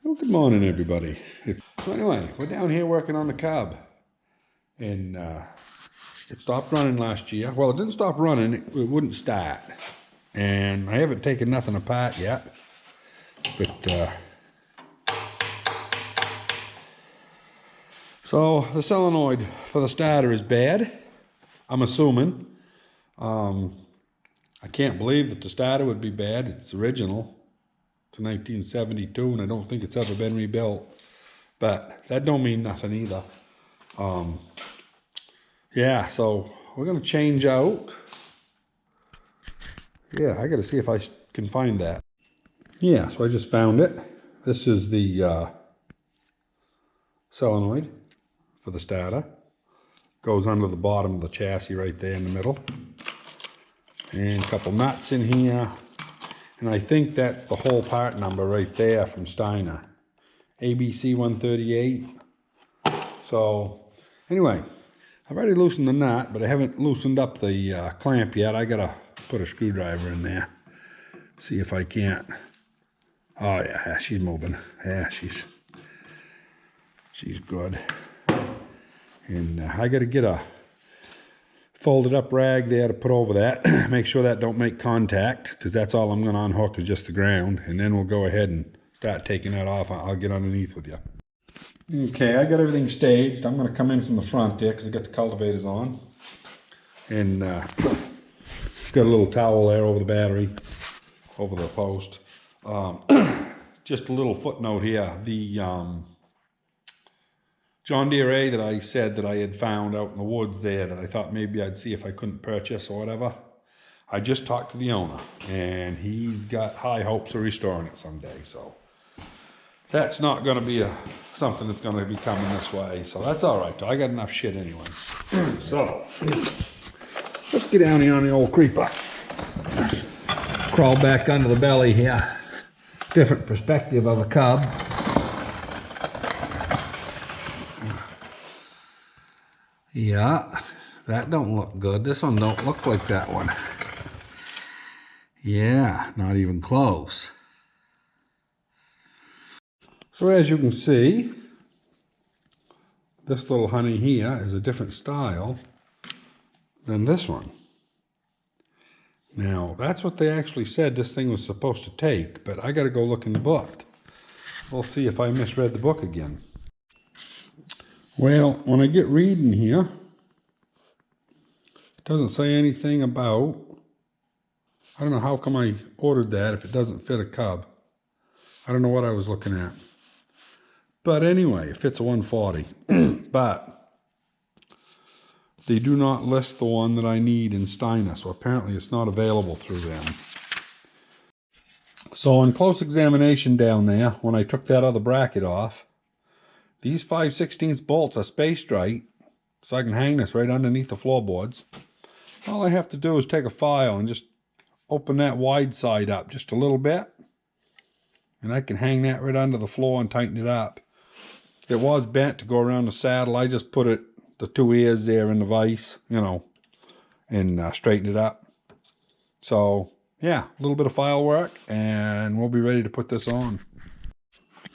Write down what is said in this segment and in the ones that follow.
Well, good morning, everybody. So anyway, we're down here working on the Cub, and it stopped running last year. Well, it didn't stop running; it wouldn't start, and I haven't taken nothing apart yet. But so the solenoid for the starter is bad. I'm assuming. I can't believe that the starter would be bad. It's original to 1972, and I don't think it's ever been rebuilt. But that don't mean nothing either. Yeah, so we're gonna change out. Yeah, I gotta see if I can find that. Yeah, so I just found it. This is the solenoid for the starter. Goes under the bottom of the chassis right there in the middle. And a couple nuts in here. And I think that's the whole part number right there from Steiner. ABC 138. So, anyway, I've already loosened the nut, but I haven't loosened up the clamp yet. I gotta put a screwdriver in there. See if I can't. Oh yeah, she's moving. Yeah, she's good. And I gotta get a folded up rag there to put over that. Make sure that don't make contact, because that's all I'm gonna unhook is just the ground. And then we'll go ahead and start taking that off. I'll get underneath with you. Okay, I got everything staged. I'm gonna come in from the front there because I got the cultivators on. And got a little towel there over the battery, over the post. Just a little footnote here. The John Deere A that I said that I had found out in the woods there that I thought maybe I'd see if I couldn't purchase or whatever. I just talked to the owner, and he's got high hopes of restoring it someday. So that's not going to be something that's going to be coming this way. So that's all right. I got enough shit anyway. So let's get down here on the old creeper. Crawl back under the belly here. Different perspective of a Cub. Yeah, that don't look good. This one don't look like that one. Yeah, not even close. So as you can see, this little honey here is a different style than this one. Now, that's what they actually said this thing was supposed to take, but I got to go look in the book. We'll see if I misread the book again. Well, when I get reading here, it doesn't say anything about, I don't know how come I ordered that if it doesn't fit a Cub. I don't know what I was looking at. But anyway, it fits a 140. But they do not list the one that I need in Steiner, so apparently it's not available through them. So on close examination down there, when I took that other bracket off, these 5/16 bolts are spaced right, so I can hang this right underneath the floorboards. All I have to do is take a file and just open that wide side up just a little bit, and I can hang that right under the floor and tighten it up. It was bent to go around the saddle. I just put the two ears there in the vise, you know, and straighten it up. So yeah, a little bit of file work, and we'll be ready to put this on.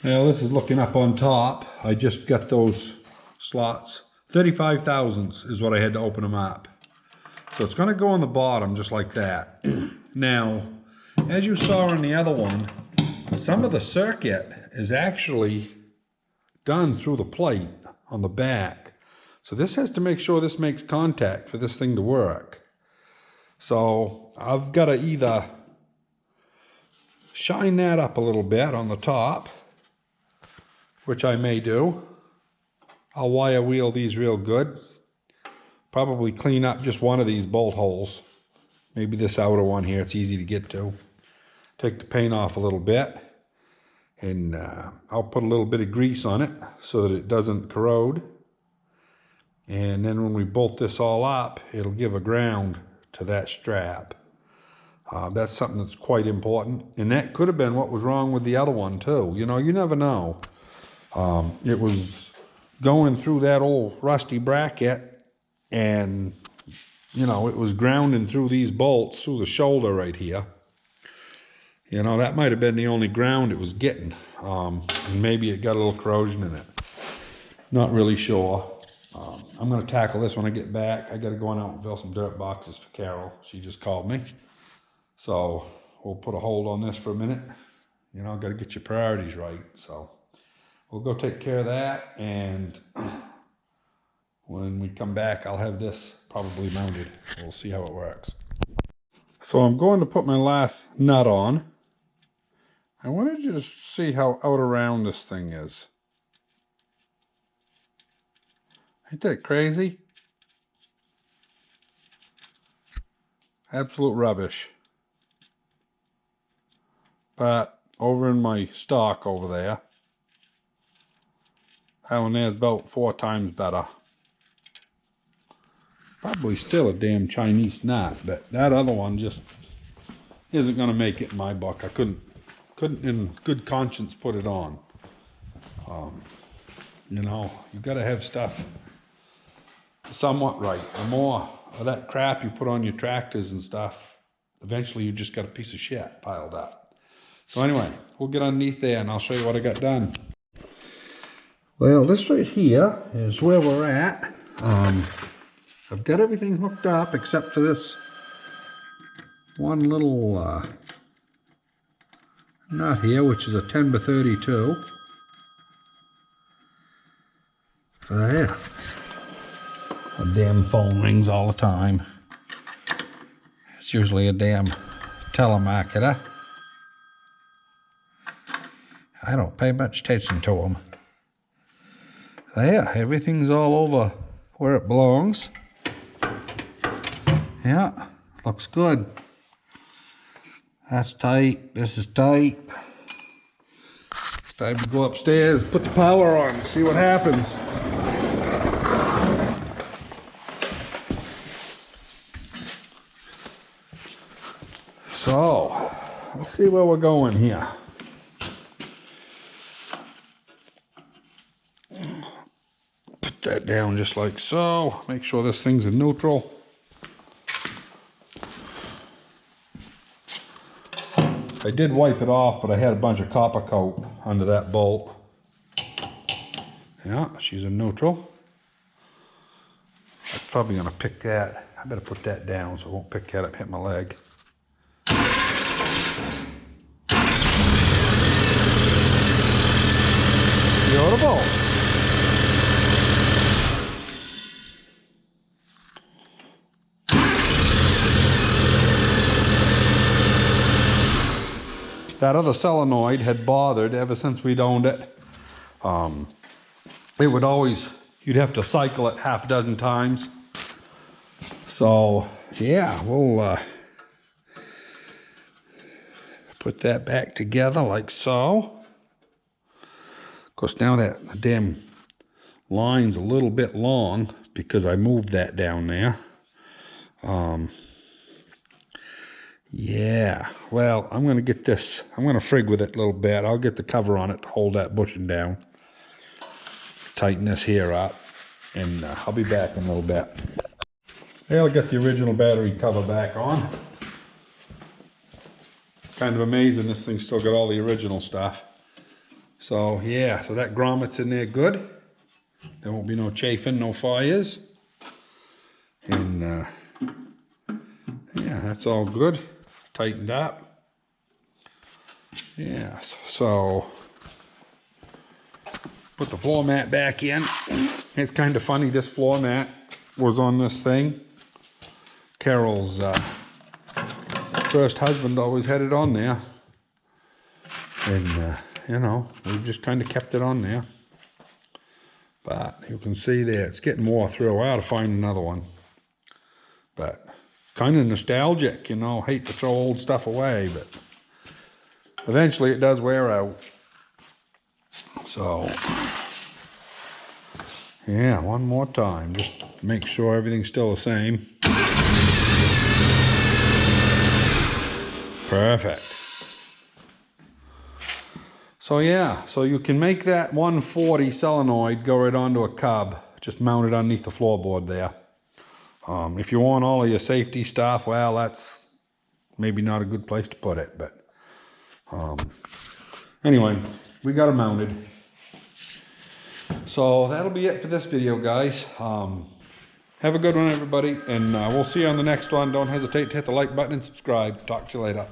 Now this is looking up on top. I just got those slots. 35 thousandths is what I had to open them up. So it's going to go on the bottom just like that. Now, as you saw on the other one, some of the circuit is actually done through the plate on the back. So this has to make sure this makes contact for this thing to work. So I've got to either shine that up a little bit on the top, which I may do. I'll wire wheel these real good. Probably clean up just one of these bolt holes. Maybe this outer one here, it's easy to get to. Take the paint off a little bit. And I'll put a little bit of grease on it so that it doesn't corrode. And then when we bolt this all up, it'll give a ground to that strap. That's something that's quite important. And that could have been what was wrong with the other one too. You know, you never know. It was going through that old rusty bracket, and you know, it was grounding through these bolts through the shoulder right here. You know, that might have been the only ground it was getting. and maybe it got a little corrosion in it. Not really sure. I'm going to tackle this when I get back. I got to go on out and fill some dirt boxes for Carol. She just called me. So we'll put a hold on this for a minute. You know, got to get your priorities right. So we'll go take care of that. And when we come back, I'll have this probably mounted. We'll see how it works. So I'm going to put my last nut on. I wanted you to see how out around this thing is. Ain't that crazy? Absolute rubbish. But over in my stock over there, that one there is about 4 times better. Probably still a damn Chinese knot, but that other one just isn't going to make it in my book. I couldn't in good conscience put it on. You know, you got to have stuff somewhat right. The more of that crap you put on your tractors and stuff, eventually you just got a piece of shit piled up. So anyway, we'll get underneath there and I'll show you what I got done. Well, this right here is where we're at. I've got everything hooked up except for this one little nut here, which is a 10 by 32. So there. The damn phone rings all the time. It's usually a damn telemarketer. I don't pay much attention to them. There, everything's all over where it belongs. Yeah, looks good. That's tight, this is tight. It's time to go upstairs, put the power on, see what happens. So, let's see where we're going here. Put that down just like so. Make sure this thing's in neutral. I did wipe it off, but I had a bunch of copper coat under that bolt. Yeah, she's in neutral. I'm probably gonna pick that. I better put that down so I won't pick that up and hit my leg. Beautiful. That other solenoid had bothered ever since we'd owned it. It would always, you'd have to cycle it half a dozen times. So yeah, we'll put that back together like so. Of course, now that damn line's a little bit long because I moved that down there. Yeah, well, I'm going to get this, I'm going to frig with it a little bit. I'll get the cover on it to hold that bushing down. Tighten this here up, and I'll be back in a little bit. There, I'll get the original battery cover back on. Kind of amazing this thing's still got all the original stuff. So yeah, so that grommet's in there good. There won't be no chafing, no fires. And yeah, that's all good. Tightened up. Yeah, so put the floor mat back in. It's kind of funny, this floor mat was on this thing. Carol's first husband always had it on there. And you know, we've just kind of kept it on there. But you can see there, it's getting wore through. I ought to find another one. But kind of nostalgic, you know. Hate to throw old stuff away, but eventually it does wear out. So, yeah, one more time. Just make sure everything's still the same. Perfect. So yeah, so you can make that 140 solenoid go right onto a cub, just mount it underneath the floorboard there. If you want all of your safety stuff, well, that's maybe not a good place to put it, but anyway, we got them mounted. So that'll be it for this video, guys. Have a good one, everybody, and we'll see you on the next one. Don't hesitate to hit the like button and subscribe. Talk to you later.